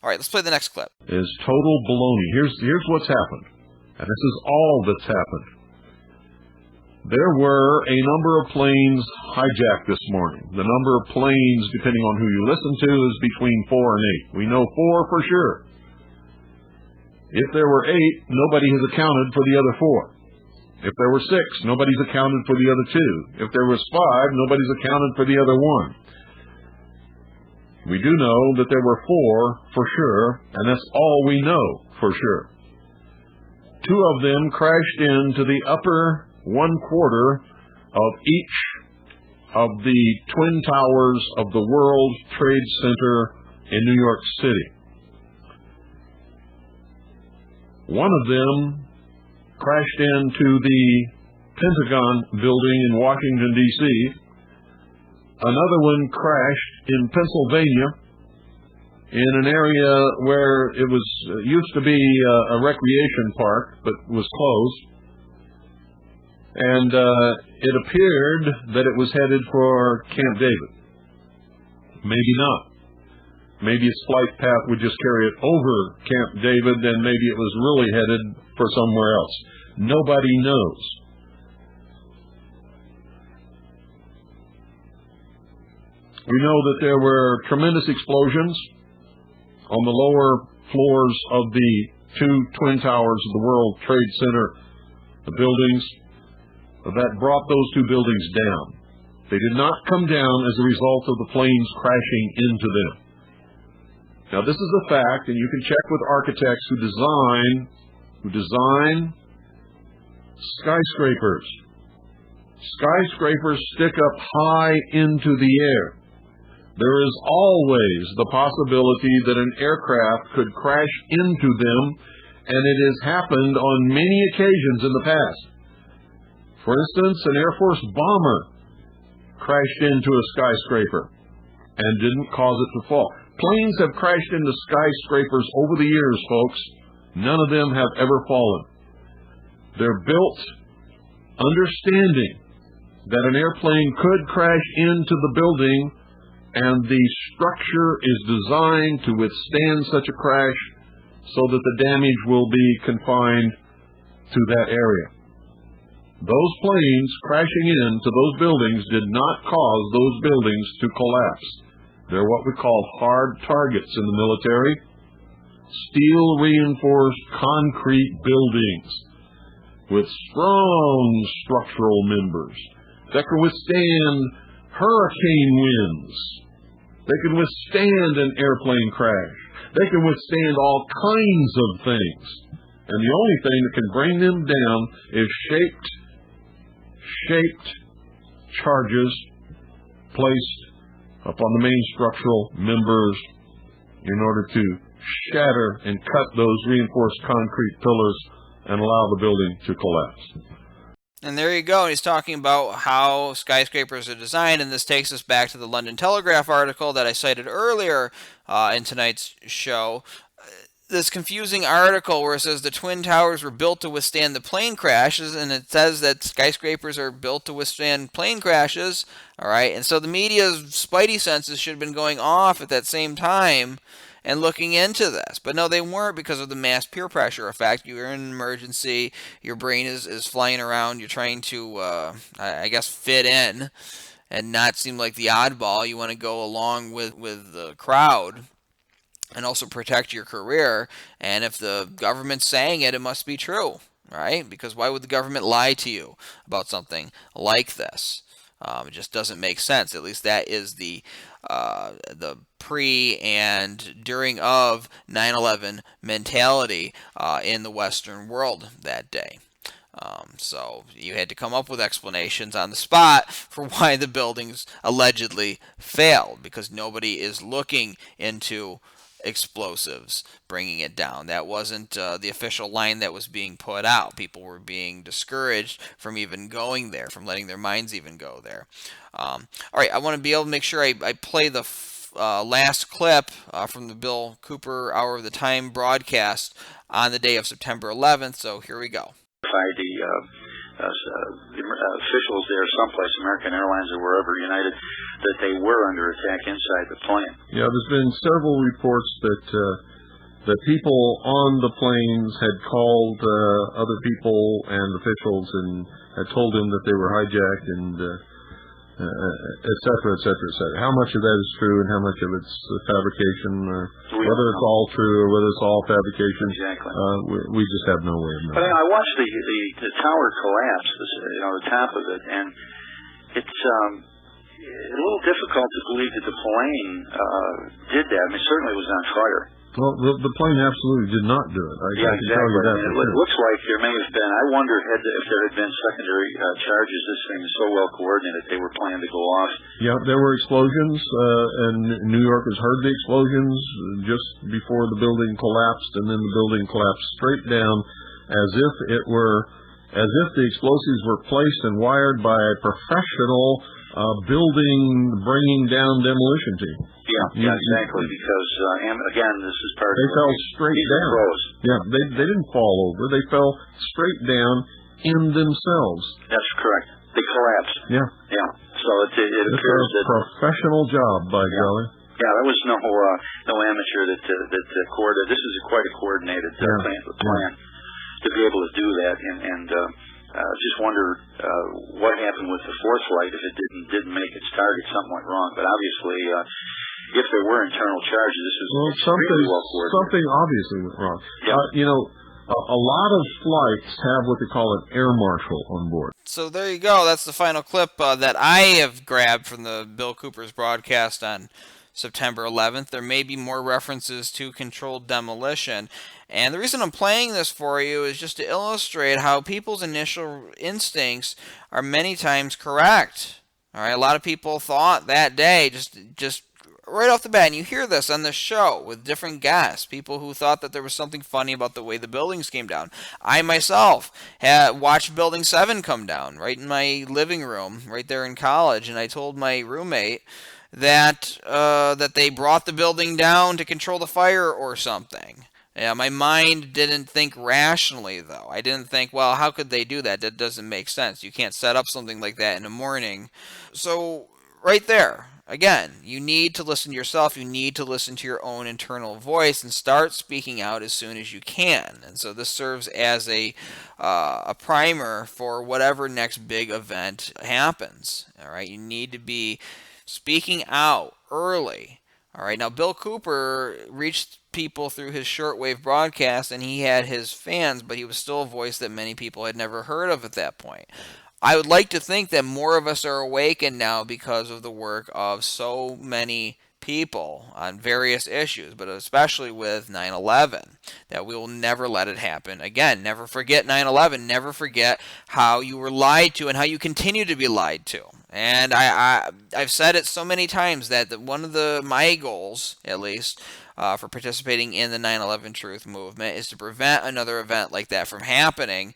All right, let's play the next clip. Is total baloney. Here's what's happened. And this is all that's happened. There were a number of planes hijacked this morning. The number of planes, depending on who you listen to, is between 4 and 8. We know 4 for sure. If there were 8, nobody has accounted for the other 4. If there were 6, nobody's accounted for the other 2. If there was 5, nobody's accounted for the other 1. We do know that there were 4 for sure, and that's all we know for sure. 2 of them crashed into the upper 1/4 of each of the twin towers of the World Trade Center in New York City. One of them crashed into the Pentagon building in Washington, D.C. Another one crashed in Pennsylvania in an area where it was used to be a recreation park, but was closed. And it appeared that it was headed for Camp David. Maybe not. Maybe its flight path would just carry it over Camp David, and maybe it was really headed for somewhere else. Nobody knows. We know that there were tremendous explosions on the lower floors of the 2 twin towers of the World Trade Center, the buildings, that brought those 2 buildings down. They did not come down as a result of the planes crashing into them. Now, this is a fact, and you can check with architects who design skyscrapers. Skyscrapers stick up high into the air. There is always the possibility that an aircraft could crash into them, and it has happened on many occasions in the past. For instance, an Air Force bomber crashed into a skyscraper and didn't cause it to fall. Planes have crashed into skyscrapers over the years, folks. None of them have ever fallen. They're built understanding that an airplane could crash into the building, and the structure is designed to withstand such a crash so that the damage will be confined to that area. Those planes crashing into those buildings did not cause those buildings to collapse. They're what we call hard targets in the military. Steel-reinforced concrete buildings with strong structural members that can withstand hurricane winds. They can withstand an airplane crash. They can withstand all kinds of things. And the only thing that can bring them down is shaped charges placed upon the main structural members in order to shatter and cut those reinforced concrete pillars and allow the building to collapse. And there you go. He's talking about how skyscrapers are designed, and this takes us back to the London Telegraph article that I cited earlier in tonight's show. This confusing article where it says the Twin Towers were built to withstand the plane crashes, and it says that skyscrapers are built to withstand plane crashes. All right, and so the media's spidey senses should have been going off at that same time and looking into this. But no, they weren't, because of the mass peer pressure effect. You're in an emergency, your brain is flying around, you're trying to, I guess, fit in and not seem like the oddball. You want to go along with the crowd and also protect your career. And if the government's saying it, it must be true, right? Because why would the government lie to you about something like this? It just doesn't make sense. At least that is the pre and during of 9/11 mentality in the Western world that day. So you had to come up with explanations on the spot for why the buildings allegedly failed, because nobody is looking into explosives bringing it down. That wasn't the official line that was being put out. People were being discouraged from even going there, from letting their minds even go there. All right, I want to be able to make sure I play the last clip from the Bill Cooper Hour of the Time broadcast on the day of September 11th, so here we go. The officials there someplace, American Airlines or wherever, United, that they were under attack inside the plane. Yeah, there's been several reports that people on the planes had called other people and officials and had told them that they were hijacked and et cetera, et cetera, et cetera. How much of that is true and how much of it's fabrication, or whether it's all true or whether it's all fabrication, exactly. We just have no way of knowing. But I watched the tower collapse, the top of it, and it's a little difficult to believe that the plane did that. I mean, certainly it was on fire. Well, the plane absolutely did not do it. I can exactly. tell you that. It looks like there may have been. I wonder if there had been secondary charges. This thing is so well coordinated; they were planning to go off. Yeah, there were explosions, and New Yorkers heard the explosions just before the building collapsed, and then the building collapsed straight down, as if the explosives were placed and wired by a professional bringing down demolition team. Yeah, exactly. Because again, this is part. They fell straight down. Pros. Yeah, they didn't fall over. They fell straight down in themselves. That's correct. They collapsed. Yeah. So it appears that professional job, by golly. Yeah, there was no amateur that coordinated. This is quite a coordinated plan to be able to do that, and just wonder what happened with the fourth flight if it didn't make its target. Something went wrong, but obviously, if there were internal charges, this is extremely well coordinated. Something obviously went wrong. Yeah. A lot of flights have what they call an air marshal on board. So there you go. That's the final clip that I have grabbed from the Bill Cooper's broadcast on September 11th. There may be more references to controlled demolition. And the reason I'm playing this for you is just to illustrate how people's initial instincts are many times correct. All right, a lot of people thought that day, just right off the bat, and you hear this on the show with different guests, people who thought that there was something funny about the way the buildings came down. I myself had watched Building 7 come down right in my living room, right there in college, and I told my roommate that they brought the building down to control the fire or something. Yeah, my mind didn't think rationally, though. I didn't think, well, how could they do that? That doesn't make sense. You can't set up something like that in the morning. So, right there, again, you need to listen to yourself. You need to listen to your own internal voice and start speaking out as soon as you can. And so this serves as a primer for whatever next big event happens. All right, you need to be speaking out early. All right, now Bill Cooper reached people through his shortwave broadcast, and he had his fans, but he was still a voice that many people had never heard of at that point. I would like to think that more of us are awakened now because of the work of so many people on various issues, but especially with 9/11, that we will never let it happen again. Never forget 9/11. Never forget how you were lied to and how you continue to be lied to. And I've said it so many times that one of my goals, at least, for participating in the 9/11 Truth Movement is to prevent another event like that from happening,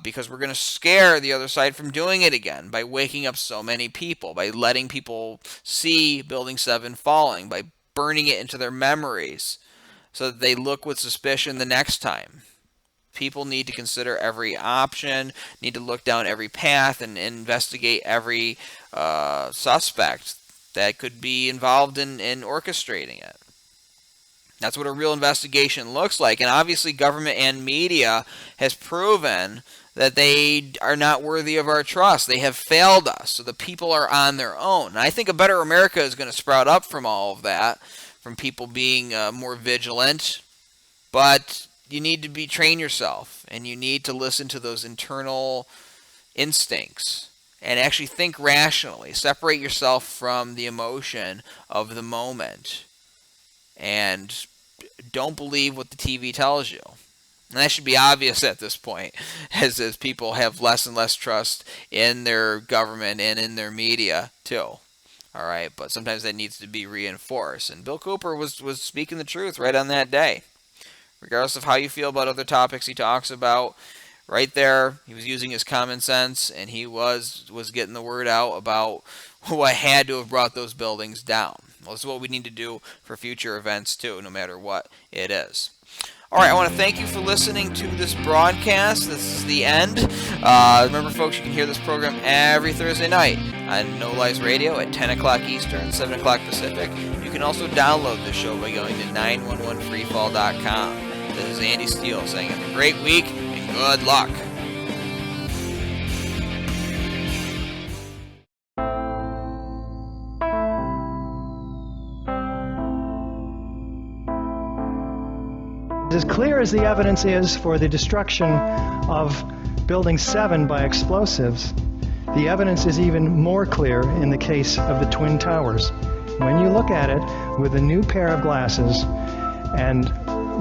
because we're going to scare the other side from doing it again by waking up so many people, by letting people see Building 7 falling, by burning it into their memories so that they look with suspicion the next time. People need to consider every option, need to look down every path and investigate every suspect that could be involved in orchestrating it. That's what a real investigation looks like. And obviously government and media has proven that they are not worthy of our trust. They have failed us. So the people are on their own. And I think a better America is going to sprout up from all of that, from people being more vigilant. But you need to train yourself, and you need to listen to those internal instincts and actually think rationally. Separate yourself from the emotion of the moment. And don't believe what the TV tells you. And that should be obvious at this point, as people have less and less trust in their government and in their media, too. All right, but sometimes that needs to be reinforced. And Bill Cooper was speaking the truth right on that day. Regardless of how you feel about other topics he talks about, right there, he was using his common sense, and he was getting the word out about what had to have brought those buildings down. Well, this is what we need to do for future events, too, no matter what it is. All right, I want to thank you for listening to this broadcast. This is the end. Remember, folks, you can hear this program every Thursday night on No Lies Radio at 10 o'clock Eastern, 7 o'clock Pacific. You can also download the show by going to 911freefall.com. This is Andy Steele saying have a great week and good luck. As clear as the evidence is for the destruction of Building 7 by explosives, the evidence is even more clear in the case of the Twin Towers. When you look at it with a new pair of glasses and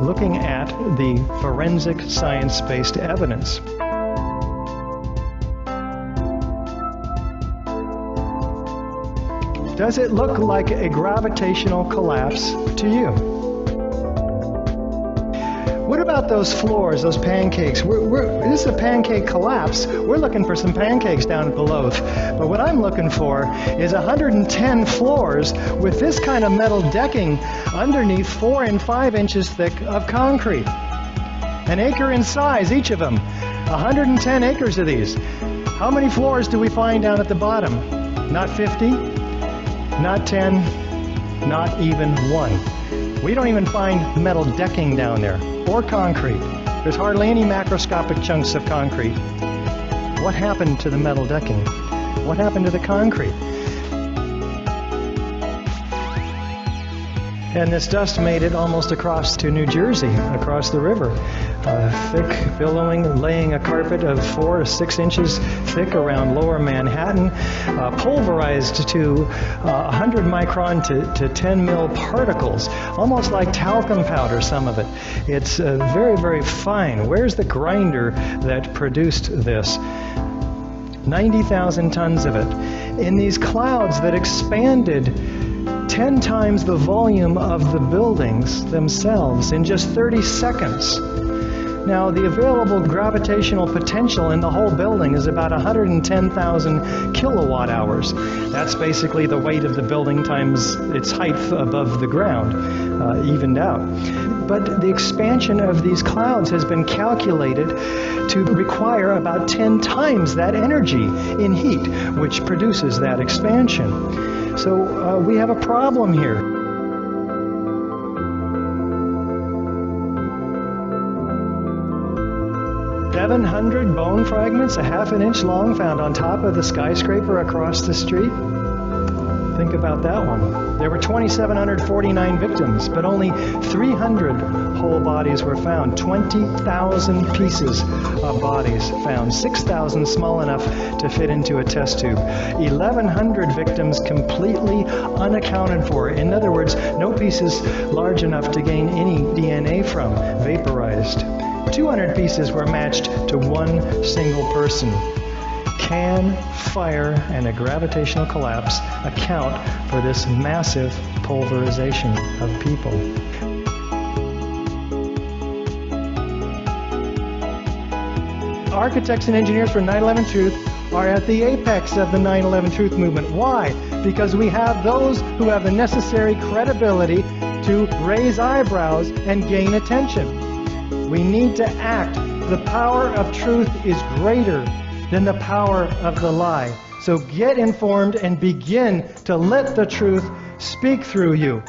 looking at the forensic science-based evidence, does it look like a gravitational collapse to you? What about those floors, those pancakes? This is a pancake collapse. We're looking for some pancakes down at the Loth. But what I'm looking for is 110 floors with this kind of metal decking underneath 4 and 5 inches thick of concrete. An acre in size, each of them. 110 acres of these. How many floors do we find down at the bottom? Not 50? Not 10? Not even 1. We don't even find metal decking down there, or concrete. There's hardly any macroscopic chunks of concrete. What happened to the metal decking? What happened to the concrete? And this dust made it almost across to New Jersey, across the river. Thick, billowing, laying a carpet of 4 to 6 inches thick around lower Manhattan, pulverized to 100 micron to 10 mil particles, almost like talcum powder, some of it. It's very, very fine. Where's the grinder that produced this? 90,000 tons of it. In these clouds that expanded 10 times the volume of the buildings themselves in just 30 seconds. Now, the available gravitational potential in the whole building is about 110,000 kilowatt hours. That's basically the weight of the building times its height above the ground, evened out. But the expansion of these clouds has been calculated to require about 10 times that energy in heat, which produces that expansion. So we have a problem here. $700 bone fragments, a half an inch long, found on top of the skyscraper across the street. Think about that one. There were 2,749 victims, but only 300 whole bodies were found. 20,000 pieces of bodies found. 6,000 small enough to fit into a test tube. 1,100 victims completely unaccounted for. In other words, no pieces large enough to gain any DNA from, vaporized. 200 pieces were matched to one single person. Can fire and a gravitational collapse account for this massive pulverization of people? Architects and engineers for 9/11 Truth are at the apex of the 9/11 Truth movement. Why? Because we have those who have the necessary credibility to raise eyebrows and gain attention. We need to act. The power of truth is greater than the power of the lie. So get informed and begin to let the truth speak through you.